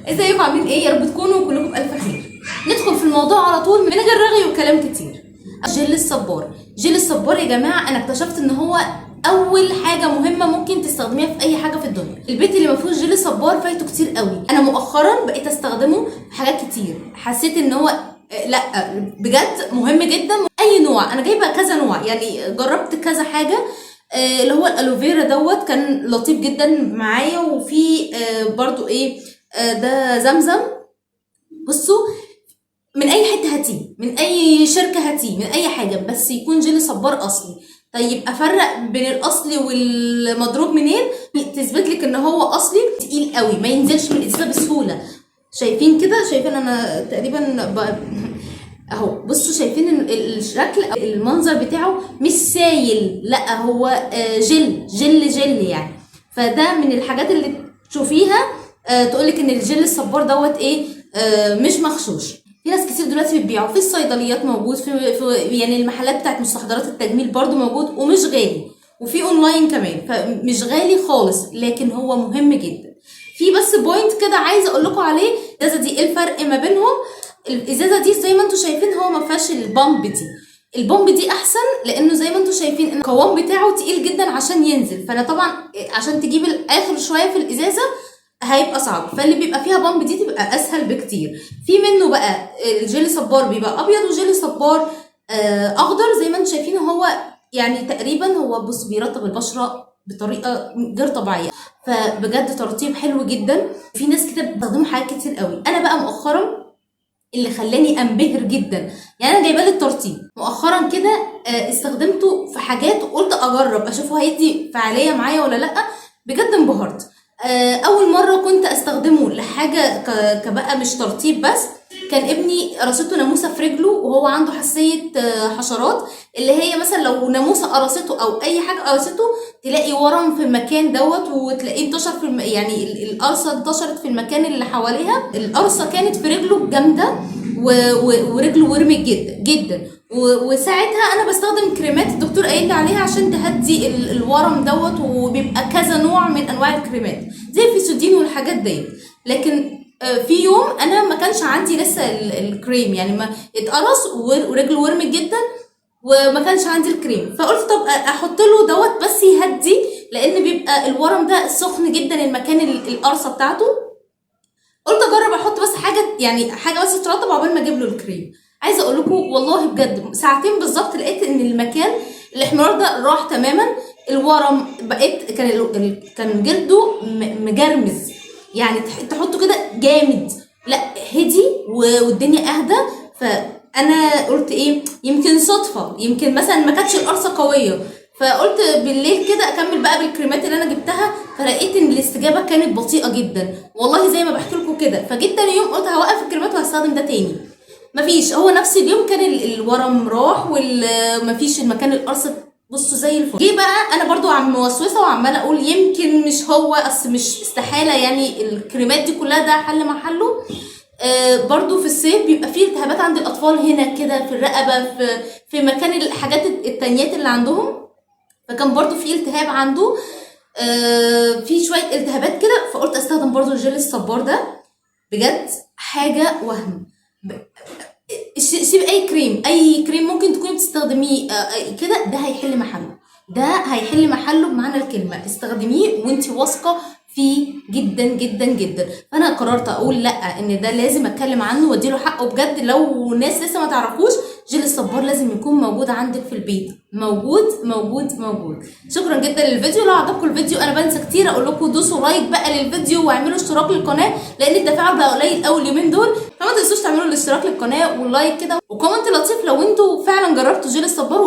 ازيكم عاملين ايه؟ يا رب تكونوا كلكم بألف خير. ندخل في الموضوع على طول من غير رغي وكلام كتير. جل الصبار. جل الصبار يا جماعه انا اكتشفت ان هو اول حاجه مهمه ممكن تستخدميها في اي حاجه في الدنيا. البيت اللي ما فيهوش جل صبار فايته كتير قوي. انا مؤخرا بقيت استخدمه في حاجات كتير، حسيت ان هو لا بجد مهم جدا. اي نوع، انا جايبه كذا نوع، يعني جربت كذا حاجه. اللي هو الالوفيرا دوت كان لطيف جدا معايا، وفي برضو ايه ده زمزم. بصوا من اي حته هاتيه، من اي شركه هاتيه، من اي حاجه، بس يكون جيلي صبار اصلي. طيب افرق بين الاصلي والمضروب منين؟ تثبت لك ان هو اصلي. تقيل قوي، ما ينزلش من الازازه بسهوله. شايفين كده؟ شايفين انا تقريبا اهو. بصوا شايفين الشكل، المنظر بتاعه مش سايل، لا هو جل يعني. فده من الحاجات اللي تشوفيها تقولك ان الجل الصبار دوت ايه، مش مغشوش. في ناس كتير دلوقتي بتبيعه في الصيدليات، موجود في يعني المحلات بتاعت مستحضرات التجميل برضو موجود، ومش غالي، وفي اونلاين كمان، فمش غالي خالص، لكن هو مهم جدا. في بس بوينت كده عايزه اقول لكم عليه. الازازه دي ايه الفرق ما بينهم؟ الازازه دي زي ما انتم شايفين هو ما فيهاش البامب دي. البامب دي احسن، لانه زي ما انتم شايفين القوام بتاعه تقيل جدا عشان ينزل، فانا طبعا عشان تجيب الاخر شويه في الازازه هيبقى صعب، فاللي بيبقى فيها بامب دي تبقى اسهل بكتير. في منه بقى الجيلي صبار بيبقى ابيض، وجيلي صبار اخضر. زي ما انتم شايفين هو يعني تقريبا هو بص بيرطب البشره بطريقه غير طبيعيه، فبجد ترطيب حلو جدا. في ناس كده بتستخدمه حاجات كتير قوي. انا بقى مؤخرا اللي خلاني انبهر جدا، يعني انا جايبه لي الترطيب مؤخرا كده، استخدمته في حاجات وقلت اجرب اشوفه هيدي فعاليه معايا ولا لا. بجد انبهرت. اول مره كنت استخدمه لحاجه كبقى مش ترطيب بس. كان ابني رصته ناموسه في رجله، وهو عنده حساسيه حشرات، اللي هي مثلا لو ناموسه قرصته او اي حاجه قرصته تلاقي ورم في المكان دوت، وتلاقيه انتشر في يعني القرصه انتشرت في المكان اللي حواليها. القرصه كانت في رجله جامده، ورجله ورمت جدا. وساعتها انا بستخدم كريمات الدكتور قايل لي عليها عشان تهدي الورم دوت، وبيبقى كذا نوع من انواع الكريمات زي الفيسودين والحاجات ديت. لكن في يوم انا ما كانش عندي لسه الكريم، يعني ما اتقرص ورجله ورمت جدا وما كانش عندي الكريم، فقلت طب احط له دوت بس يهدي، لان بيبقى الورم ده سخن جدا المكان القرصه بتاعته. قلت اجرب احط بس حاجه، يعني حاجه بس ترطب عقبال ما اجيب له الكريم. عايزه اقول لكم والله بجد ساعتين بالظبط لقيت ان المكان الاحمرار ده راح تماما. الورم بقيت كان جلده مجرمز، يعني تحطه كده جامد، لا هدي والدنيا اهدى. فانا قلت ايه، يمكن صدفه، يمكن مثلا ما كانتش القرصه قويه، فقلت بالليل كده اكمل بقى بالكريمات اللي انا جبتها، فلقيت ان الاستجابه كانت بطيئه جدا والله زي ما بحكي لكم كده. فجيت تاني يوم قلت هوقف الكريمات وهستخدم ده تاني، مفيش. هو نفس اليوم كان الورم راح، ومفيش المكان القرصه بصوا زي الفل. جه بقى انا برضو عم موسوسه وعماله اقول يمكن مش هو، اصل مش استحاله يعني الكريمات دي كلها ده حل محله. برضو في الصيف بيبقى فيه التهابات عند الاطفال هنا كده في الرقبه، في مكان الحاجات التانيات اللي عندهم، فكان برضو في التهاب عنده، في شويه التهابات كده. فقلت استخدم برضو الجل الصبار ده، بجد حاجه وهم. سيب اي كريم ممكن تكوني بتستخدميه كده، ده هيحل محله، ده هيحل محله بمعنى الكلمه. استخدميه وانتي واثقه فيه جدا جدا جدا. فانا قررت اقول لا، ان ده لازم اتكلم عنه واديله حقه بجد. لو ناس لسه ما تعرفوش، جيل الصبار لازم يكون موجود عندك في البيت، موجود موجود موجود. شكرا جدا للفيديو. لو عجبكم الفيديو انا بنسى كتير اقول لكم دوسوا لايك بقى للفيديو، واعملوا اشتراك للقناه، لان التفاعل بقى قليل قوي اليومين دول، فما تنسوش تعملوا الاشتراك للقناه واللايك كده، وكومنت لطيف لو انتوا فعلا جربتوا جيل الصبار.